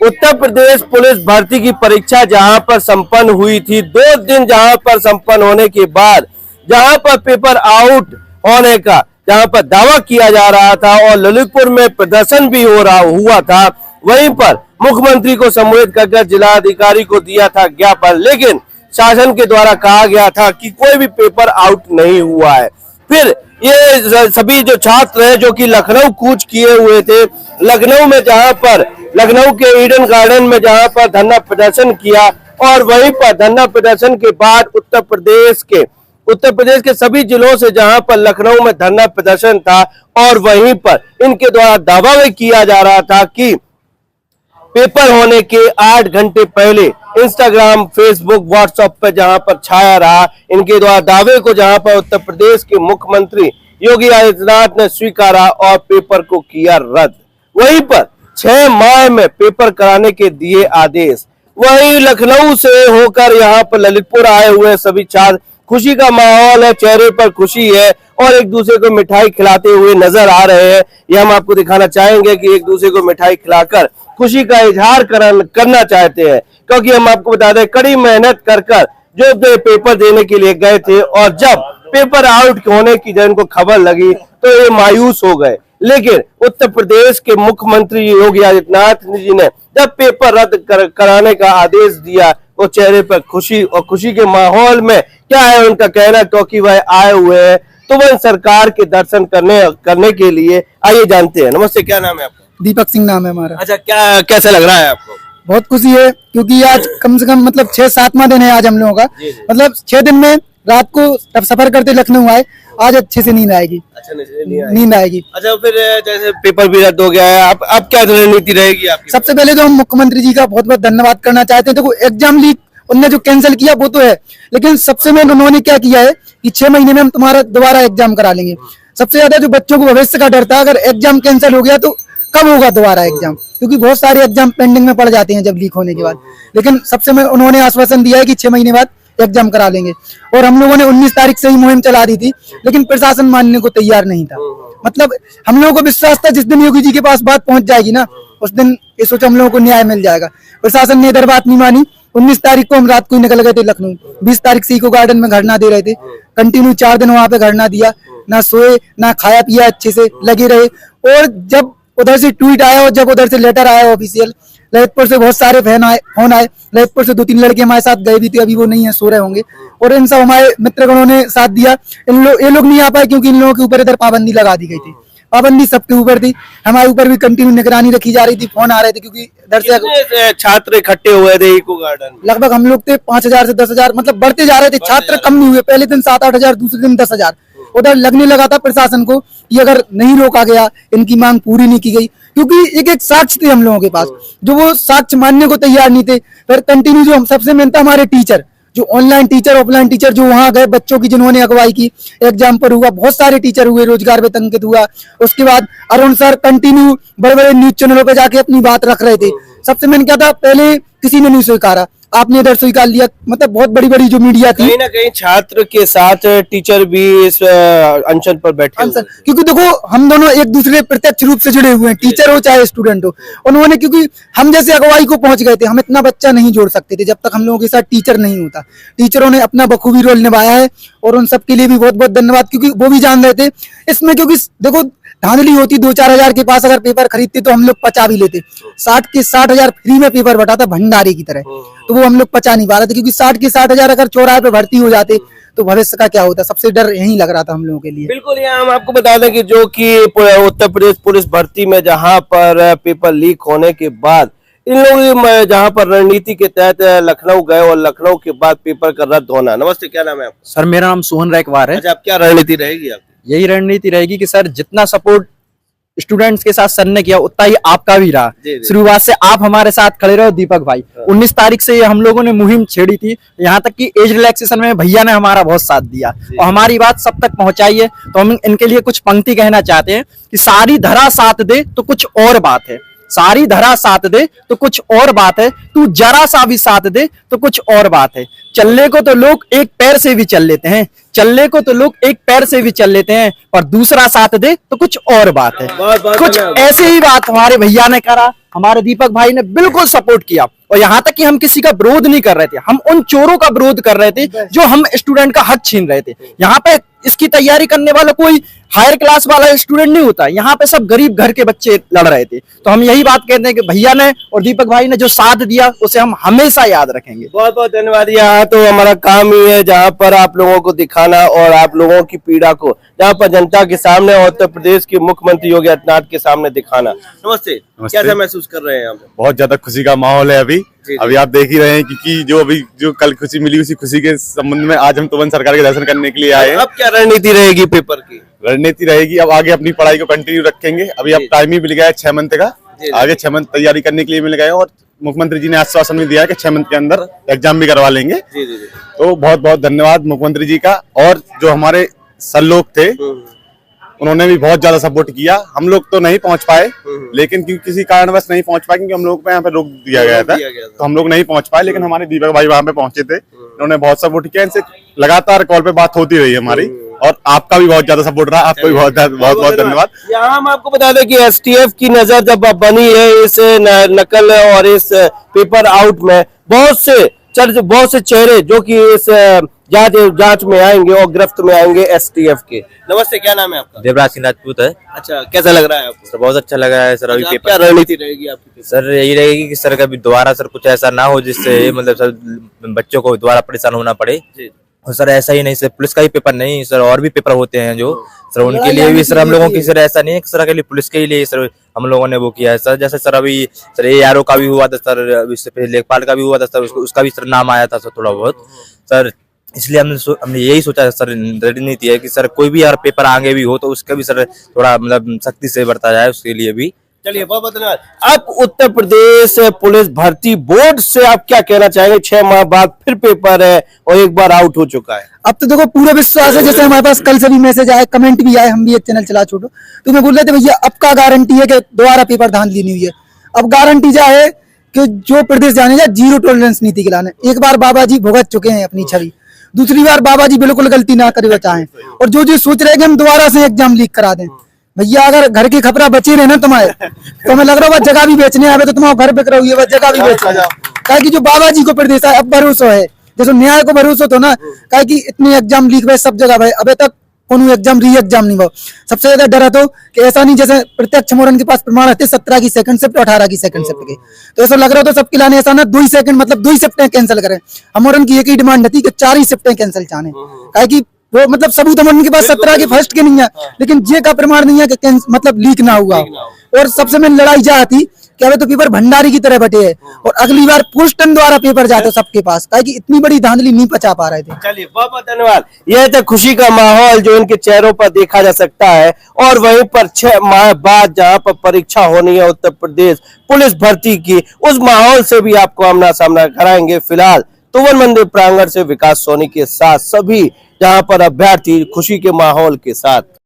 Uttar Pradesh police भर्ती की परीक्षा जहां पर संपन्न हुई थी, 2 दिन जहां पर संपन्न होने के बाद जहां पर पेपर आउट होने का जहां पर दावा किया जा रहा था और ललितपुर में प्रदर्शन भी हुआ था, वहीं पर मुख्यमंत्री को संबोधित कर जिलाधिकारी को दिया था ज्ञापन, लेकिन शासन के द्वारा कहा गया था कि कोई भी पेपर आउट नहीं हुआ है। फिर ये सभी जो छात्र हैं जो कि लखनऊ कूच किए हुए थे, लखनऊ में जहां पर लखनऊ के ईडन गार्डन में जहां पर धरना प्रदर्शन किया और वहीं पर धरना प्रदर्शन के बाद उत्तर प्रदेश के सभी जिलों से जहां पर लखनऊ में धरना प्रदर्शन था और वहीं पर इनके द्वारा दावा भी किया जा रहा था कि पेपर होने के 8 घंटे पहले इंस्टाग्राम, फेसबुक, व्हाट्सएप पर जहां पर छाया रहा इनके द्वारा दावे को, जहां पर उत्तर प्रदेश के मुख्यमंत्री योगी आदित्यनाथ ने स्वीकारा और पेपर को किया रद्द। वहीं पर 6 माह में पेपर कराने के दिए आदेश। वहीं लखनऊ से होकर यहाँ पर ललितपुर आए हुए सभी छात्र, खुशी का माहौल है, चेहरे पर खुशी है और एक दूसरे को मिठाई खिलाते हुए नजर आ रहे हैं। ये हम आपको दिखाना चाहेंगे कि एक दूसरे को मिठाई खिलाकर खुशी का इजहार करना चाहते हैं, क्योंकि हम आपको बता दें कड़ी मेहनत कर जो पेपर देने के लिए गए थे और जब पेपर आउट होने की जब इनको खबर लगी तो ये मायूस हो गए। लेकिन उत्तर प्रदेश के मुख्यमंत्री योगी आदित्यनाथ जी ने जब पेपर रद्द कराने का आदेश दिया, वो चेहरे पर खुशी और खुशी के माहौल में क्या है उनका कहना, क्योंकि वह आए हुए हैं तो वह सरकार के दर्शन करने के लिए। आइए जानते हैं। नमस्ते, क्या नाम है आपका? दीपक सिंह नाम है हमारा। अच्छा, क्या कैसा लग रहा है आपको? बहुत खुशी है क्योंकि आज कम से कम मतलब 6-7वां दिन है आज हम लोगों का। मतलब 6 दिन में रात को तब सफर करते लखनऊ आए, आज अच्छे से नींद आएगी। अच्छा, नींद आएगी। अच्छा, फिर जैसे पेपर भी रद्द हो गया है, अब क्या रणनीति रहेगी आपकी? सबसे पहले तो हम मुख्यमंत्री जी का बहुत बहुत धन्यवाद करना चाहते हैं। देखो, एग्जाम लीक उन्होंने जो कैंसिल किया वो तो है, लेकिन सबसे मेन उन्होंने क्या किया है कि 6 महीने में हम तुम्हारा दोबारा एग्जाम करा लेंगे। सबसे ज्यादा जो बच्चों को भविष्य का डर था, अगर एग्जाम कैंसिल हो गया तो कब होगा दोबारा एग्जाम, क्योंकि बहुत सारे एग्जाम पेंडिंग में पड़ जाते हैं जब लीक होने के बाद। लेकिन सबसे में उन्होंने आश्वासन दिया है कि 6 महीने बाद एग्जाम करा लेंगे। और हम लोगों ने 19 तारीख से ही मुहिम चला दी थी, लेकिन प्रशासन मानने को तैयार नहीं था। मतलब हम लोगों को विश्वास था जिस दिन योगी जी के पास बात पहुंच जाएगी ना, उस दिन ये सोचा हम लोगों को न्याय मिल जाएगा। प्रशासन ने इधर बात नहीं मानी। 19 तारीख को हम रात को ही निकल गए थे लखनऊ। 20 तारीख से इको गार्डन में धरना दे रहे थे। कंटिन्यू 4 दिन वहां पे धरना दिया, ना सोए ना खाया पिया, अच्छे से लगे रहे। और जब उधर से ट्वीट आया और जब उधर से लेटर आया ऑफिशियल, ललितपुर से बहुत सारे फोन आए। ललितपुर से 2-3 लड़के हमारे साथ गए भी थे, अभी वो नहीं है, सो रहे होंगे। और इन सब हमारे मित्रगणों ने साथ दिया। ये लोग नहीं आ पाए क्योंकि इन लोगों के ऊपर इधर पाबंदी लगा दी गई थी। पाबंदी सबके ऊपर थी, हमारे ऊपर भी कंटिन्यू निगरानी रखी जा रही थी। फोन आ रहे थे क्योंकि इधर से छात्र इकट्ठे हुए थे इको गार्डन। लगभग हम लोग थे 5000 से 10,000, मतलब बढ़ते जा रहे थे। छात्र कम नहीं हुए। पहले दिन 7-8 हजार, दूसरे दिन 10,000। उधर लगने लगा था प्रशासन को कि अगर नहीं रोका गया, इनकी मांग पूरी नहीं की गई, क्योंकि एक साक्ष्य थे हम लोगों के पास, जो वो साक्ष्य मानने को तैयार नहीं थे। फिर कंटिन्यू जो हम सबसे मेन था हमारे टीचर, जो ऑनलाइन टीचर, ऑफलाइन टीचर जो वहां गए, बच्चों की जिन्होंने अगुवाई की, एग्जाम पर हुआ, बहुत सारे टीचर हुए, रोजगार वेतन हुआ। उसके बाद अरुण सर कंटिन्यू बड़े बड़े न्यूज चैनलों पर जाके अपनी बात रख रहे थे। सबसे मेन क्या था, पहले किसी ने नहीं स्वीकारा, आपने इधर स्वीकार लिया। मतलब बहुत बड़ी बड़ी जो मीडिया थी, कहीं ना कहीं छात्र के साथ टीचर भी इस अनशन पर बैठे हुए। क्योंकि देखो हम दोनों एक दूसरे प्रत्यक्ष रूप से जुड़े हुए हैं, टीचर हो चाहे स्टूडेंट हो। उन्होंने, क्योंकि हम जैसे अगुवाई को पहुंच गए थे, हम इतना बच्चा नहीं जोड़ सकते थे जब तक हम लोगों के साथ टीचर नहीं होता। टीचरों ने अपना बखूबी रोल निभाया है और उन सबके लिए भी बहुत बहुत धन्यवाद, क्योंकि वो भी जान रहे थे इसमें। क्योंकि देखो, धांधली होती 2-4 हजार के पास अगर पेपर खरीदते तो हम लोग पचा भी लेते। 60 के 60 हजार फ्री में पेपर बटा था भंडारे की तरह, तो वो हम लोग पचा नहीं पा रहे थे, क्योंकि 60 के 60 हजार अगर चौराहे पे भर्ती हो जाते तो भविष्य का क्या होता। सबसे डर यही लग रहा था हम लोगों के लिए। बिल्कुल, यहाँ हम आपको बता दें कि जो कि उत्तर प्रदेश पुलिस भर्ती में जहाँ पर पेपर लीक होने के बाद इन लोग जहाँ पर रणनीति के तहत लखनऊ गए और लखनऊ के बाद पेपर का रद्द होना। नमस्ते, क्या नाम है आपका? सर, मेरा नाम सोहन रायकवार है। अच्छा, आप क्या रणनीति रहेगी आपकी? यही रणनीति रहेगी कि सर जितना सपोर्ट स्टूडेंट्स के साथ सर ने किया उतना ही आपका भी रहा। शुरुआत से आप हमारे साथ खड़े रहो दीपक भाई। 19 तारीख से ये हम लोगों ने मुहिम छेड़ी थी, यहाँ तक कि एज रिलैक्सेशन में भैया ने हमारा बहुत साथ दिया और हमारी बात सब तक पहुंचाई है। तो हम इनके लिए कुछ पंक्ति कहना चाहते हैं कि सारी धरा साथ दे तो कुछ और बात है, सारी धरा साथ दे तो कुछ और बात है, तू जरा सा भी साथ दे तो कुछ और बात है। चलने को तो लोग एक पैर से भी चल लेते हैं, चलने को तो लोग एक पैर से भी चल लेते हैं, पर दूसरा साथ दे तो कुछ और बात है। कुछ ऐसे ही बात हमारे भैया ने करा हमारे दीपक भाई ने बिल्कुल सपोर्ट किया, और यहाँ तक कि हम किसी का विरोध नहीं कर रहे थे, हम उन चोरों का विरोध कर रहे थे जो हम स्टूडेंट का हक छीन रहे थे। यहाँ पे इसकी तैयारी करने वाला कोई हायर क्लास वाला स्टूडेंट नहीं होता, यहाँ पे सब गरीब घर के बच्चे लड़ रहे थे। तो हम यही बात कहते हैं कि भैया ने और दीपक भाई ने जो साथ दिया उसे हम हमेशा याद रखेंगे। बहुत बहुत धन्यवाद। यहाँ तो हमारा काम ही है जहाँ पर आप लोगों को दिखाना और आप लोगों की पीड़ा को जहाँ पर जनता के सामने और उत्तर प्रदेश के मुख्यमंत्री योगी आदित्यनाथ के सामने दिखाना। नमस्ते, कैसा महसूस कर रहे हैं आप? बहुत ज्यादा खुशी का माहौल है अभी आप देख ही रहे हैं कि जो कल खुशी मिली उसी खुशी के संबंध में आज हम तुरंत सरकार के दर्शन करने के लिए आए हैं। अब क्या रणनीति रहेगी पेपर की? रणनीति रहेगी अब आगे अपनी पढ़ाई को कंटिन्यू रखेंगे। अभी अब टाइम ही मिल गया है 6 मंथ का, आगे 6 मंथ तैयारी करने के लिए मिल गए और मुख्यमंत्री जी ने आश्वासन भी दिया है कि 6 मंथ के अंदर एग्जाम भी करवा लेंगे। तो बहुत बहुत धन्यवाद मुख्यमंत्री जी का। और जो हमारे सर लोग थे उन्होंने भी बहुत ज्यादा सपोर्ट किया। हम लोग तो नहीं पहुंच पाए, लेकिन क्योंकि किसी कारणवश नहीं पहुंच पाए, क्योंकि हम लोग पे यहाँ पे रोक दिया गया था, तो हम लोग नहीं पहुंच पाए। लेकिन हमारे दीपक भाई वहां पे पहुंचे थे, उन्होंने बहुत सपोर्ट किया। इनसे लगातार कॉल पे बात होती रही हमारी, और आपका भी बहुत ज्यादा सपोर्ट रहा। आपको भी बहुत बहुत धन्यवाद। यहाँ हम आपको बता दें कि एसटीएफ की नजर जब बनी है इस नकल और इस पेपर आउट में, बहुत से चेहरे जो कि इस जांच में आएंगे और गिरफ्त में आएंगे एसटीएफ के। नमस्ते, क्या नाम है आपका? देवराज सिंह राजपूत है। अच्छा, कैसा लग रहा है आपको? सर बहुत अच्छा लगा है सर। अभी अच्छा, पेपर क्या रणनीति रहेगी आपकी? सर यही रहेगी कि सर कभी दोबारा सर कुछ ऐसा ना हो जिससे मतलब सर बच्चों को दोबारा परेशान होना पड़े। और सर ऐसा ही नहीं सर, पुलिस का ही पेपर नहीं सर, और भी पेपर होते हैं जो सर उनके लिए भी सर हम लोगों की सर ऐसा नहीं है सर अकेले पुलिस के लिए सर हम लोगों ने वो किया है सर। जैसे सर अभी सर ARO का भी हुआ था सर, इससे पहले लेखपाल का भी हुआ था सर, उसका भी सर नाम आया था सर थोड़ा बहुत सर। इसलिए हमने यही सोचा सर, रणनीति है कि सर कोई भी यार पेपर आगे भी हो तो उसका भी सर थोड़ा मतलब सख्ती से बरता जाए, उसके लिए भी। चलिए, बहुत बहुत धन्यवाद। आप उत्तर प्रदेश पुलिस भर्ती बोर्ड से आप क्या कहना चाहेंगे? 6 माह बाद फिर पेपर है और एक बार आउट हो चुका है। अब तो देखो पूरा विश्वास है, जैसे हमारे पास कल से भी मैसेज आए, कमेंट भी आए, हम भी एक चैनल चला छोटो तो मैं बोल रहे थे भैया अब का गारंटी है कि दोबारा पेपर धांधली नहीं हुई है। अब गारंटी क्या है कि जो प्रदेश जाने जा जीरो टॉलरेंस नीति के लाने। एक बार बाबा जी भुगत चुके हैं अपनी छवि, दूसरी बार बाबा जी बिल्कुल गलती ना करे चाहें। और जो सोच रहे हैं कि हम दोबारा से एग्जाम लीक करा दें, भैया अगर घर की खपरा बची रहे ना तुम्हारे, तो हमें लग रहा है जगह भी बेचने आवे तो तुम्हारा घर बिक रही है, जगह भी बेच रहे। कहे कि जो बाबा जी को प्रदेश है अब भरोसा है, जैसे न्याय को भरोसा तो ना, कहे कि इतने एग्जाम लीक हुए सब जगह भाई, अबे तक कोनो एग्जाम री एग्जाम नहीं हुआ। सबसे ज्यादा डर है तो कि ऐसा नहीं जैसे प्रत्यक्ष मोरन के पास प्रमाण रहते 17 की सेकंड शिफ्ट 18 की सेकंड शिफ्ट के, तो ऐसा लग रहा था सबके लाने ऐसा ना 2 सेकंड मतलब 2 शिफ्टें कैंसिल करें। हम मोरन की एक ही डिमांड थी कि 4 ही शिफ्टें कैंसिल चाहे, कहे कि वो मतलब सबूत हम उनके पास 17 के फर्स्ट के नहीं है, लेकिन ये का प्रमाण नहीं है कि मतलब लीक ना हुआ। और सबसे में लड़ाई जा थी कि अबे तो पेपर भंडारी की तरह बटे है और अगली बार पोस्टन द्वारा पेपर जाते सबके पास, कहे कि इतनी बड़ी धांधली नहीं पचा पा रहे थे। चलिए, बहुत बहुत धन्यवाद। यह था खुशी का माहौल जो इनके चेहरों पर देखा जा सकता है। और वहीं पर 6 माह बाद जहां पर परीक्षा होनी है उत्तर प्रदेश पुलिस भर्ती की, उस माहौल से भी आपको आमना सामना कराएंगे। फिलहाल तुवन मंदिर प्रांगण से विकास सोनी के साथ सभी जहां पर अभ्यर्थी खुशी के माहौल के साथ।